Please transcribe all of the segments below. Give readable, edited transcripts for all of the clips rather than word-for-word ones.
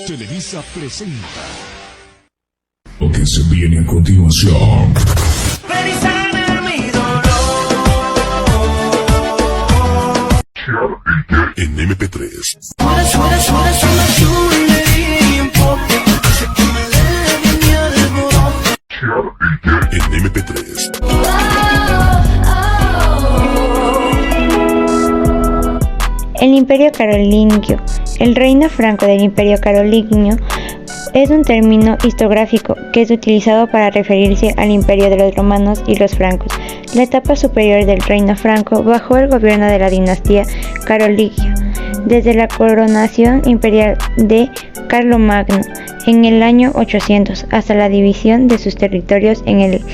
Televisa presenta lo que se viene a continuación. En MP3. En MP3. El Imperio Carolingio. El reino franco del Imperio Carolingio es un término historiográfico que es utilizado para referirse al imperio de los romanos y los francos. La etapa superior del reino franco bajo el gobierno de la dinastía carolingia, desde la coronación imperial de Carlomagno en el año 800 hasta la división de sus territorios en el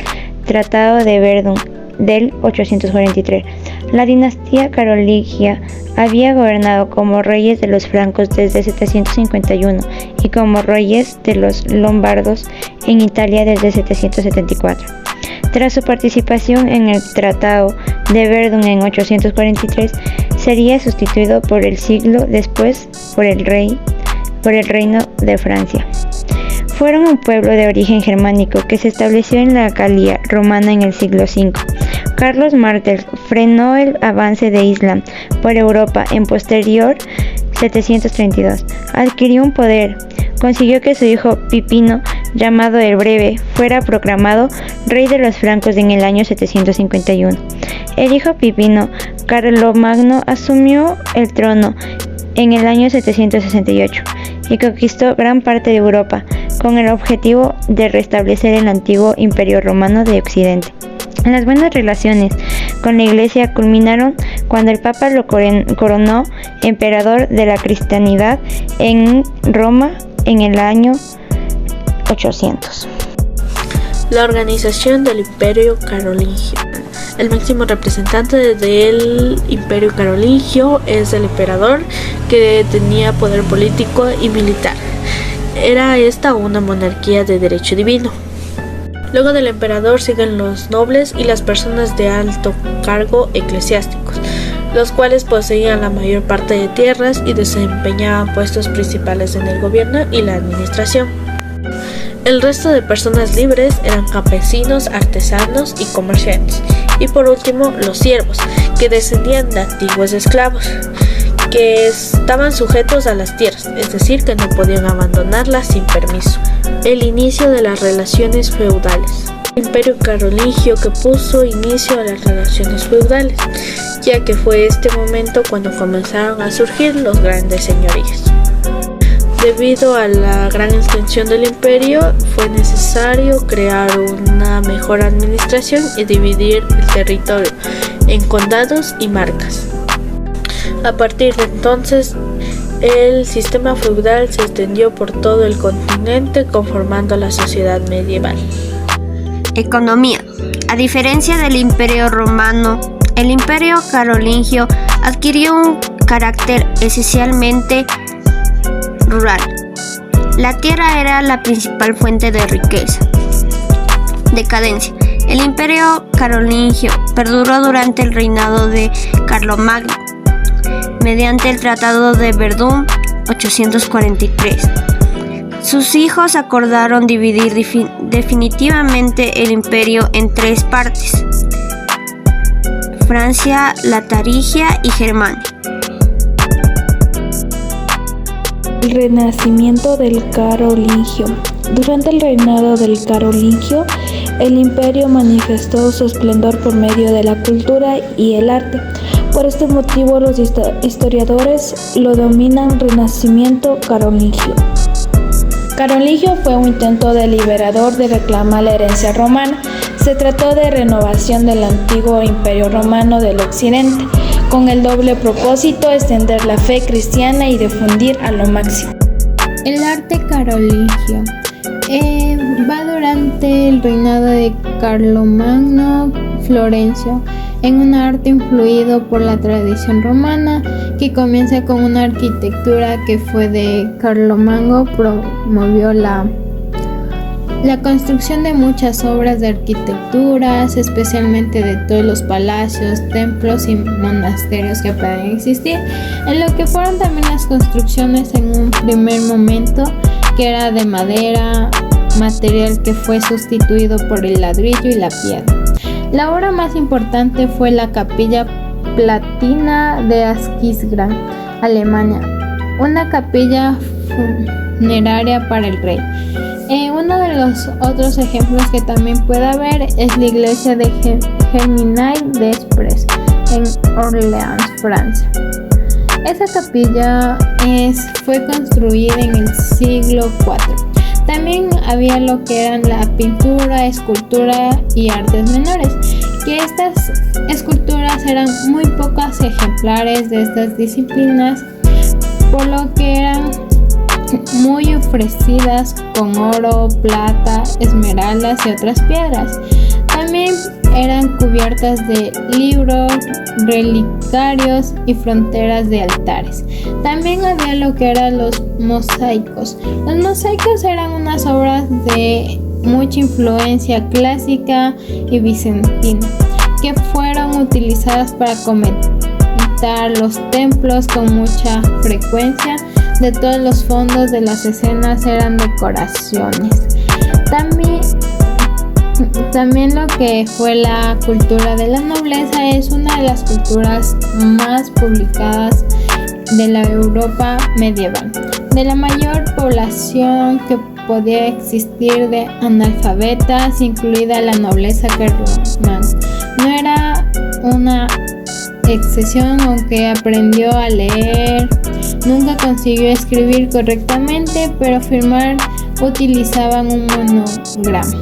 Tratado de Verdun del 843. La dinastía carolingia había gobernado como reyes de los francos desde 751 y como reyes de los lombardos en Italia desde 774. Tras su participación en el Tratado de Verdun en 843, sería sustituido por el siglo después por el reino de Francia. Fueron un pueblo de origen germánico que se estableció en la Galia romana en el siglo V. Carlos Martel frenó el avance de Islam por Europa en posterior 732. Adquirió un poder. Consiguió que su hijo Pipino, llamado el Breve, fuera proclamado rey de los francos en el año 751. El hijo Pipino, Carlomagno, asumió el trono en el año 768 y conquistó gran parte de Europa con el objetivo de restablecer el antiguo Imperio Romano de Occidente. Las buenas relaciones con la Iglesia culminaron cuando el Papa lo coronó emperador de la cristianidad en Roma en el año 800. La organización del Imperio Carolingio. El máximo representante del Imperio Carolingio es el emperador, que tenía poder político y militar. Era esta una monarquía de derecho divino. Luego del emperador siguen los nobles y las personas de alto cargo eclesiásticos, los cuales poseían la mayor parte de tierras y desempeñaban puestos principales en el gobierno y la administración. El resto de personas libres eran campesinos, artesanos y comerciantes. Y por último, los siervos, que descendían de antiguos esclavos, que estaban sujetos a las tierras, es decir, que no podían abandonarlas sin permiso. El inicio de las relaciones feudales. El Imperio Carolingio que puso inicio a las relaciones feudales, ya que fue este momento cuando comenzaron a surgir los grandes señoríos. Debido a la gran extensión del imperio, fue necesario crear una mejor administración y dividir el territorio en condados y marcas. A partir de entonces, el sistema feudal se extendió por todo el continente, conformando la sociedad medieval. Economía. A diferencia del Imperio Romano, el Imperio Carolingio adquirió un carácter esencialmente rural. La tierra era la principal fuente de riqueza. Decadencia. El Imperio Carolingio perduró durante el reinado de Carlomagno, mediante el Tratado de Verdun 843. Sus hijos acordaron dividir definitivamente el imperio en tres partes: Francia, Lataringia y Germania. El renacimiento del Carolingio. Durante el reinado del Carolingio, el imperio manifestó su esplendor por medio de la cultura y el arte. Por este motivo, los historiadores lo denominan Renacimiento Carolingio. Carolingio fue un intento deliberador de reclamar la herencia romana. Se trató de renovación del antiguo imperio romano del occidente, con el doble propósito de extender la fe cristiana y difundir a lo máximo. El arte carolingio va durante el reinado de Carlomagno Florencio, en un arte influido por la tradición romana, que comienza con una arquitectura que fue de Carlomagno, promovió la la construcción de muchas obras de arquitecturas, especialmente de todos los palacios, templos y monasterios que pueden existir, en lo que fueron también las construcciones en un primer momento, que era de madera, material que fue sustituido por el ladrillo y la piedra. La obra más importante fue la Capilla Palatina de Aquisgrán, Alemania, una capilla funeraria para el rey. Uno de los otros ejemplos que también puede haber es la iglesia de Germinal-des-Prés en Orleans, Francia. Esa capilla fue construida en el siglo IV. También había lo que eran la pintura, escultura y artes menores, que estas esculturas eran muy pocas ejemplares de estas disciplinas, por lo que eran muy ofrecidas con oro, plata, esmeraldas y otras piedras. También eran cubiertas de libros, relicarios y fronteras de altares. También había lo que eran los mosaicos. Los mosaicos eran unas obras de mucha influencia clásica y bizantina, que fueron utilizadas para comentar los templos con mucha frecuencia. De todos los fondos de las escenas eran decoraciones. También lo que fue la cultura de la nobleza es una de las culturas más publicadas de la Europa medieval. De la mayor población que podía existir de analfabetas, incluida la nobleza carlomagna. No era una excepción, aunque aprendió a leer. Nunca consiguió escribir correctamente, pero firmar utilizaban un monograma.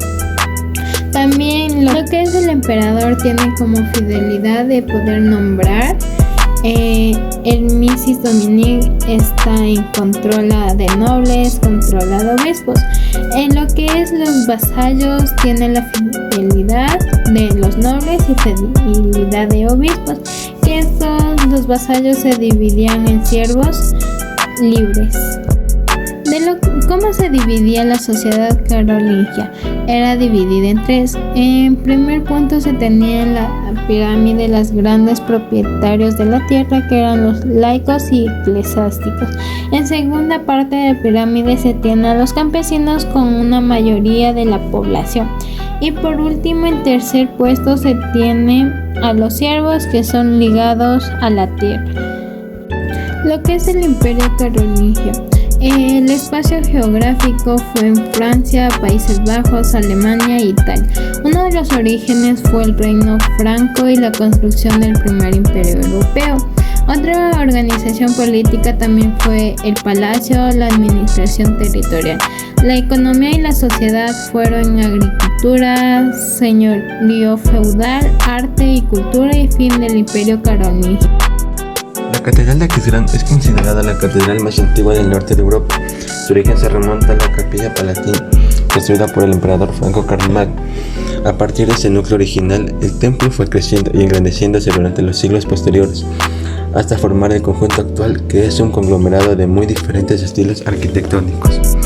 También lo que es el emperador tiene como fidelidad de poder nombrar. El Missis Dominic está en controla de nobles, controla de obispos. En lo que es los vasallos tiene la fidelidad de los nobles y fidelidad de obispos, que estos los vasallos se dividían en siervos libres. ¿Cómo se dividía la sociedad carolingia? Era dividida en tres. En primer punto se tenía la pirámide los grandes propietarios de la tierra, que eran los laicos y eclesiásticos. En segunda parte de la pirámide se tiene a los campesinos con una mayoría de la población. Y por último, en tercer puesto se tiene a los siervos, que son ligados a la tierra. Lo que es el Imperio Carolingio. El espacio geográfico fue en Francia, Países Bajos, Alemania e Italia. Uno de los orígenes fue el reino franco y la construcción del primer imperio europeo. Otra organización política también fue el palacio, la administración territorial. La economía y la sociedad fueron agricultura, señorío feudal, arte y cultura y fin del imperio carolingio. La Catedral de Aquisgrán es considerada la catedral más antigua del norte de Europa. Su origen se remonta a la Capilla Palatina, construida por el emperador Franco Carlomagno. A partir de ese núcleo original, el templo fue creciendo y engrandeciéndose durante los siglos posteriores, hasta formar el conjunto actual, que es un conglomerado de muy diferentes estilos arquitectónicos.